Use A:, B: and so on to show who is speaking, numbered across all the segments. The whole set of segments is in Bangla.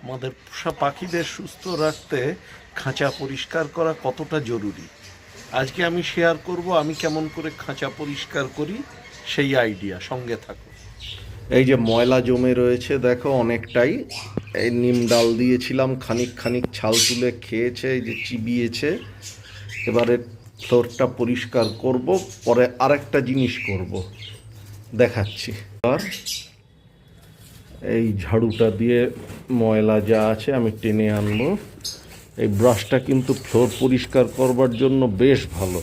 A: আমাদের পোষা পাখিদের সুস্থ রাখতে খাঁচা পরিষ্কার করা কতটা জরুরি আজকে আমি শেয়ার করব আমি কেমন করে খাঁচা পরিষ্কার করি সেই আইডিয়া সঙ্গে থাকো। এই যে ময়লা জমে রয়েছে দেখো অনেকটাই, এই নিম ডাল দিয়েছিলাম, খানিক খানিক ছাল তুলে খেয়েছে, এই যে চিবিয়েছে। এবারে ফ্লোরটা পরিষ্কার করব, পরে আরেকটা জিনিস করব দেখাচ্ছি। আর এই ঝাড়ুটা দিয়ে ময়লা যা আছে আমি টেনে আনবো। এই ব্রাশটা কিন্তু ফ্লোর পরিষ্কার করবার জন্য বেশ ভালো।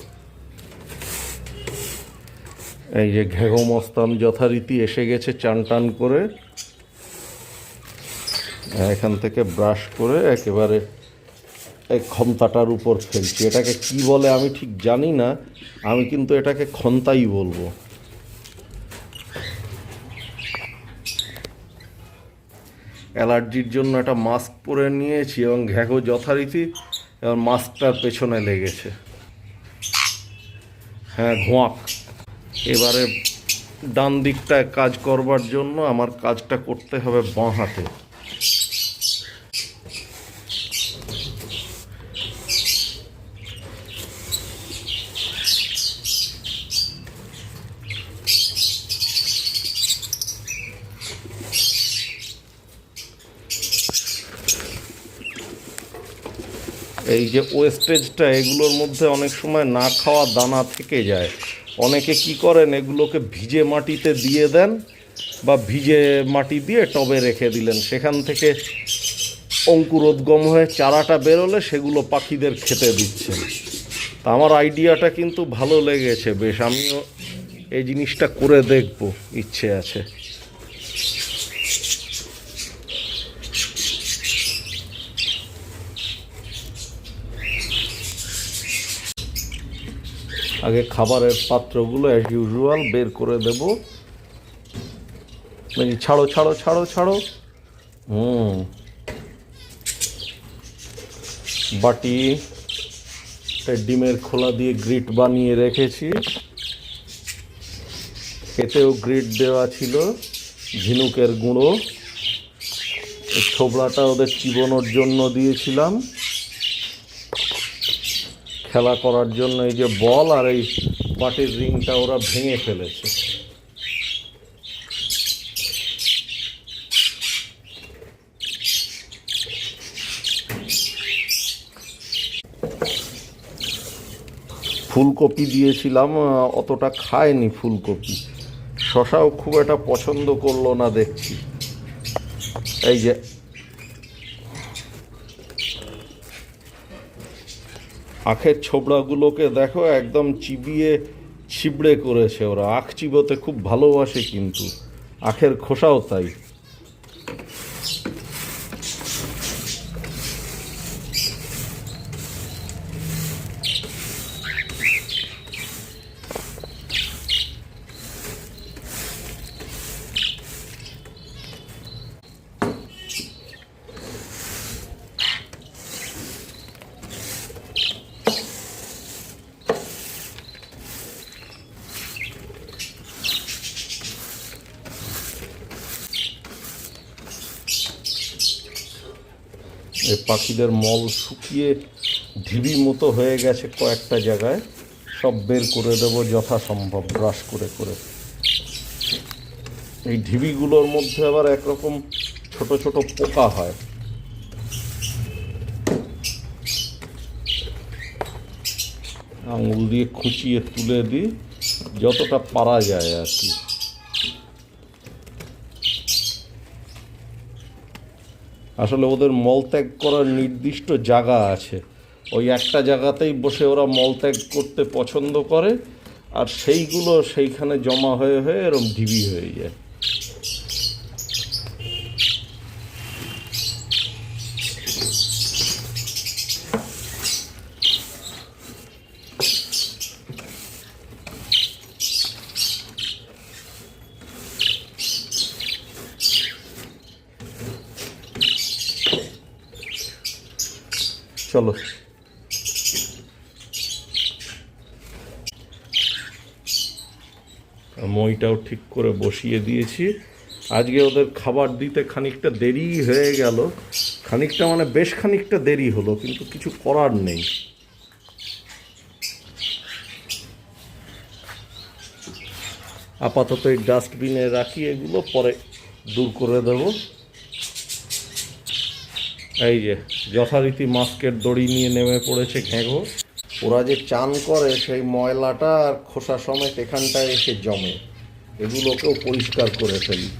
A: এই যে ঘেঘো মস্তান যথারীতি এসে গেছে চান টান করে, এখান থেকে ব্রাশ করে একেবারে এই খন্তাটার উপর ফেলছি। এটাকে কি বলে আমি ঠিক জানি না, আমি কিন্তু এটাকে খন্তাই বলবো। অ্যালার্জির জন্য একটা মাস্ক পরে নিয়েছি এবং ঘেঘো যথারীতি এবার মাস্কটার পেছনে লেগেছে। হ্যাঁ, ঘোঁয়াক। এবারে ডান দিকটায় কাজ করবার জন্য আমার কাজটা করতে হবে বাঁ হাতে। এই যে ওয়েস্টেজটা, এগুলোর মধ্যে অনেক সময় না খাওয়া দানা থেকে যায়। অনেকে কি করেন, এগুলোকে ভিজে মাটিতে দিয়ে দেন বা ভিজে মাটি দিয়ে টবে রেখে দিলেন, সেখান থেকে অঙ্কুরোদ্গম হয়ে চারাটা বেরোলে সেগুলো পাখিদের খেতে দিচ্ছেন। তা আমার আইডিয়াটা কিন্তু ভালো লেগেছে বেশ, আমিও এই জিনিসটা করে দেখব, ইচ্ছে আছে। আগে খাবারের পাত্রগুলো অ্যাজ ইউজুয়াল বের করে দেব। ছাড়ো ছাড়ো ছাড়ো ছাড়ো। বাটি ডিমের খোলা দিয়ে গ্রিট বানিয়ে রেখেছি, এতেও গ্রিট দেওয়া ছিল, ঝিনুকের গুঁড়ো। এই ছোবড়াটা ওদের চিবোনোর জন্য দিয়েছিলাম, খেলা করার জন্য। এই যে বল আর এই বাটির রিংটা ওরা ভেঙে ফেলেছে। ফুলকপি দিয়েছিলাম, অতটা খায়নি ফুলকপি। শশাও খুব একটা পছন্দ করলো না দেখছি। এই যে আখের ছোবড়াগুলোকে দেখো একদম চিবিয়ে ছিবড়ে করেছে ওরা। আখ চিবোতে খুব ভালোবাসে, কিন্তু আখের খোসাও তাই। এই পাখিদের মল শুকিয়ে ঢিবি মতো হয়ে গেছে কয়েকটা জায়গায়, সব বের করে দেবো যথাসম্ভব ব্রাশ করে করে। এই ঢিবিগুলোর মধ্যে আবার একরকম ছোট ছোট পোকা হয়। আঙুল দিয়ে খুঁচিয়ে তুলে দিই যতটা পারা যায় আর কি। আসলে ওদের মলত্যাগ করার নির্দিষ্ট জায়গা আছে, ওই একটা জায়গাতেই বসে ওরা মলত্যাগ করতে পছন্দ করে, আর সেইগুলো সেইখানে জমা হয়ে হয়ে এরকম ঢিবি হয়ে যায়। চলো, মইটাও ঠিক করে বসিয়ে দিয়েছি। আজকে ওদের খাবার দিতে খানিকটা দেরি হয়ে গেল, খানিকটা মানে বেশ খানিকটা দেরি হলো, কিন্তু কিছু করার নেই। আপাতত এই ডাস্টবিনে রাখি, এগুলো পরে দূর করে দেব। এই যে যথারীতি মাস্কের দড়ি নিয়ে নেমে পড়েছে ঘেঁঘো। ওরা যে চান করে সেই ময়লাটা আর খোসা সমেত এখানটায় এসে জমে, এগুলোকেও পরিষ্কার করে ফেলি।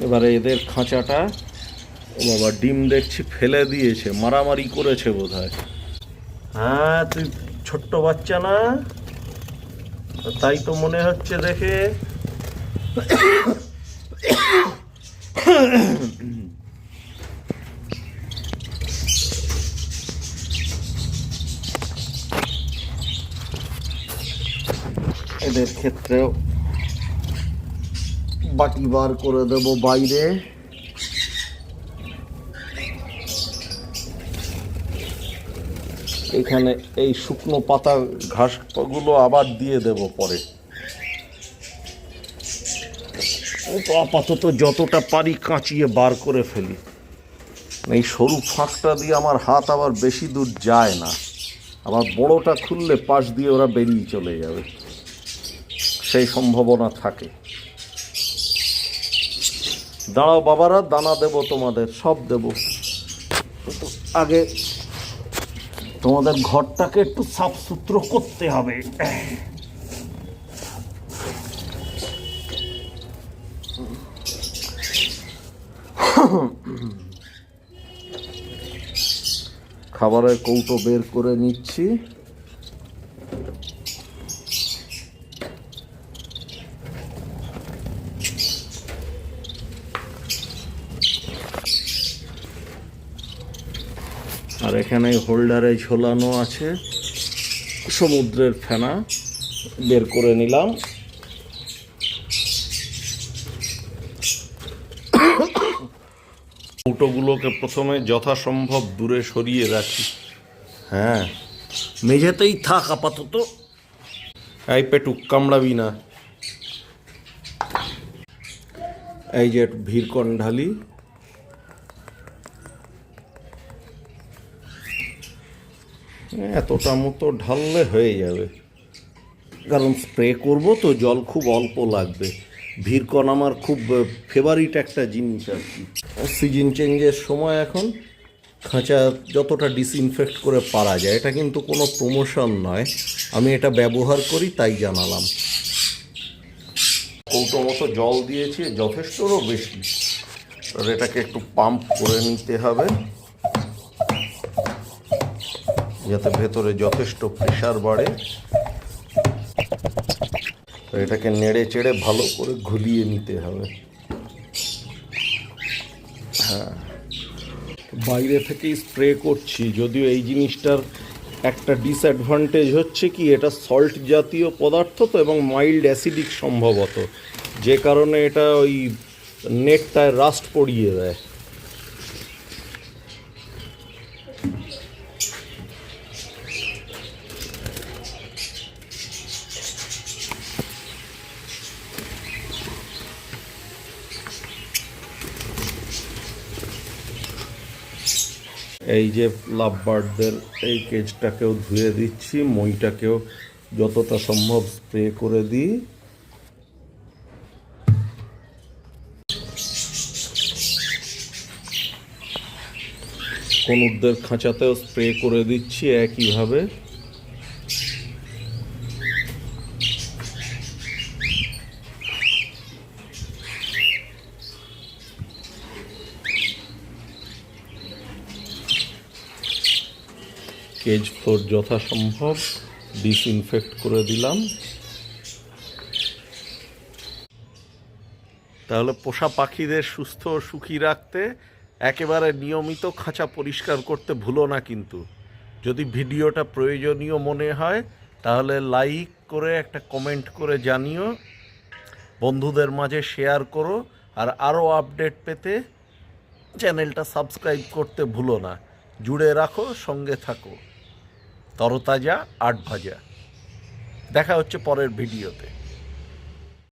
A: এবারে এদের খাঁচাটা, ও বাবা ডিম দেখছি ফেলে দিয়েছে, মারামারি করেছে বোধহয়। হ্যাঁ, তুই ছোট্ট বাচ্চা না, তাই তো মনে হচ্ছে দেখে। এদের ক্ষেত্রেও বাটি বার করে দেব বাইরে। এখানে এই শুকনো পাতা ঘাসগুলো আবার দিয়ে দেব পরে। তো আপাতত যতটা পারি কাঁচিয়ে বার করে ফেলি। এই সরু ফাঁকটা দিয়ে আমার হাত আবার বেশি দূর যায় না, আবার বড়টা খুললে পাশ দিয়ে ওরা বেরিয়ে চলে যাবে, সেই সম্ভাবনা থাকে। দাঁড়াও বাবারা, দানা দেব তোমাদের, সব দেব। আগে তোমাদের ঘরটাকে একটু সাফ সুতরো করতে হবে। খাবারের কৌটো বের করে নিচ্ছি। আর এখানে হোল্ডারে ঝোলানো আছে সমুদ্রের ফেনা, বের করে নিলাম। কৌটোগুলোকে প্রথমে যথাসম্ভব দূরে সরিয়ে রাখি। হ্যাঁ, মেঝেতেই থাক আপাতত। এই পেটুক, কামড়াবি না। এই যে ভিড়কন ঢালি, এতটা মতো ঢাললে হয়ে যাবে, কারণ স্প্রে করব তো জল খুব অল্প লাগবে। ভিড়কন আমার খুব ফেভারিট একটা জিনিস আর কি। সিজন চেঞ্জের সময় এখন খাঁচা যতটা ডিসইনফেক্ট করে পারা যায়, এটা কিন্তু কোনো প্রমোশন নয়, আমি এটা ব্যবহার করি তাই জানালাম। কৌটো মতো জল দিয়েছি, যথেষ্টরও বেশি। আর এটাকে একটু পাম্প করে নিতে হবে যাতে ভেতরে যথেষ্ট প্রেশার বাড়ে। এটাকে নেড়ে চেড়ে ভালো করে ঘুলিয়ে নিতে হবে। হ্যাঁ, বাইরে থেকেই স্প্রে করছি, যদিও এই জিনিসটার একটা ডিসঅ্যাডভান্টেজ হচ্ছে কি, এটা সল্ট জাতীয় পদার্থ তো, এবং মাইল্ড অ্যাসিডিক সম্ভবত, যে কারণে এটা ওই নেটটায় রাস্ট পড়িয়ে দেয়। এই যে লাভ বার্ডদের এই কেজটাকেও ধুয়ে দিচ্ছি, মইটাকেও যতটা সম্ভব স্প্রে করে দিই। কনুরদের খাঁচাতেও স্প্রে করে দিচ্ছি একইভাবে। কেজ ফ্লোর যথাসম্ভব ডিসইনফেক্ট করে দিলাম। তাহলে পোষা পাখিদের সুস্থ ও সুখী রাখতে একেবারে নিয়মিত খাঁচা পরিষ্কার করতে ভুলো না কিন্তু। যদি ভিডিওটা প্রয়োজনীয় মনে হয় তাহলে লাইক করে একটা কমেন্ট করে জানিও, বন্ধুদের মাঝে শেয়ার করো, আর আরও আপডেট পেতে চ্যানেলটা সাবস্ক্রাইব করতে ভুলো না। জুড়ে রাখো, সঙ্গে থাকো। তরতাজা আট ভাজা। দেখা হচ্ছে পরের ভিডিওতে।